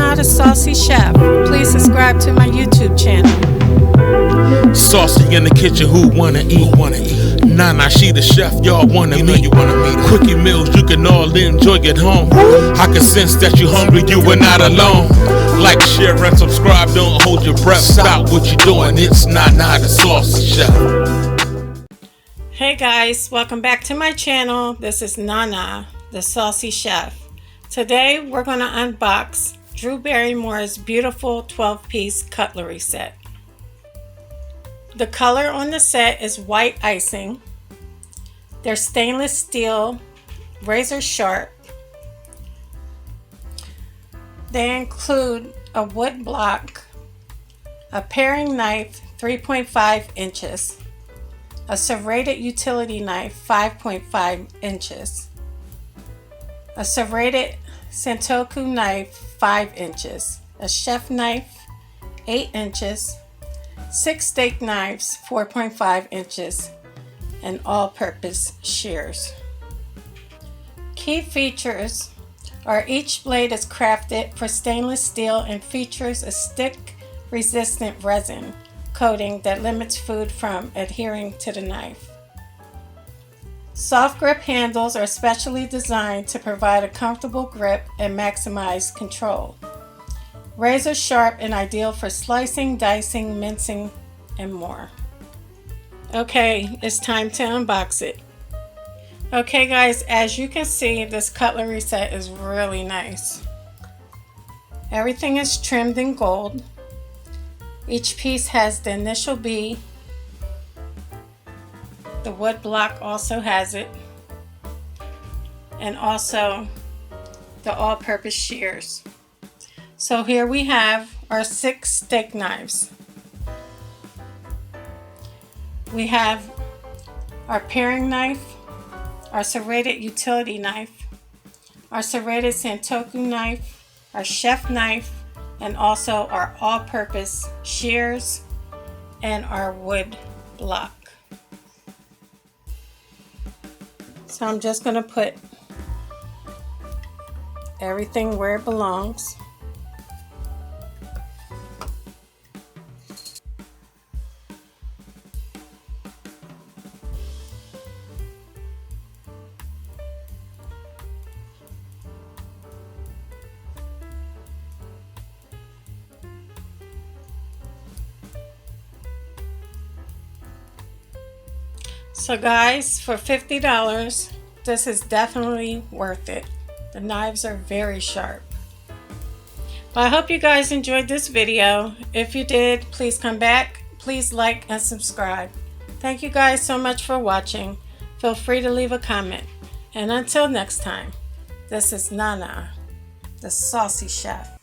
Nana the Saucy Chef. Please subscribe to my YouTube channel. Saucy in the kitchen, who wanna eat? Nana, she the chef, y'all wanna meet. You wanna meet her. Quickie meals you can all enjoy at home. I can sense that you hungry, you are not alone. Like, share, and subscribe, don't hold your breath. Stop what you're doing, it's Nana the Saucy Chef. Hey guys, welcome back to my channel. This is Nana the Saucy Chef. Today we're going to unbox Drew Barrymore's beautiful 12-piece cutlery set. The color on the set is white icing. They're stainless steel, razor sharp. They include a wood block, a paring knife 3.5 inches, a serrated utility knife 5.5 inches, a serrated Sentoku knife 5 inches, a chef knife 8 inches, 6 steak knives 4.5 inches, and all-purpose shears. Key features are each blade is crafted for stainless steel and features a stick-resistant resin coating that limits food from adhering to the knife. Soft grip handles are specially designed to provide a comfortable grip and maximize control. Razor sharp and ideal for slicing, dicing, mincing, and more. Okay, it's time to unbox it. Okay guys, as you can see, this cutlery set is really nice. Everything is trimmed in gold. Each piece has the initial B. The wood block also has it. And also the all-purpose shears. So here we have our 6 steak knives. We have our paring knife, our serrated utility knife, our serrated Sentoku knife, our chef knife, and also our all-purpose shears and our wood block. So I'm just going to put everything where it belongs. So guys, for $50, this is definitely worth it. The knives are very sharp. Well, I hope you guys enjoyed this video. If you did, please come back. Please like and subscribe. Thank you guys so much for watching. Feel free to leave a comment. And until next time, this is Nana, the Saucy Chef.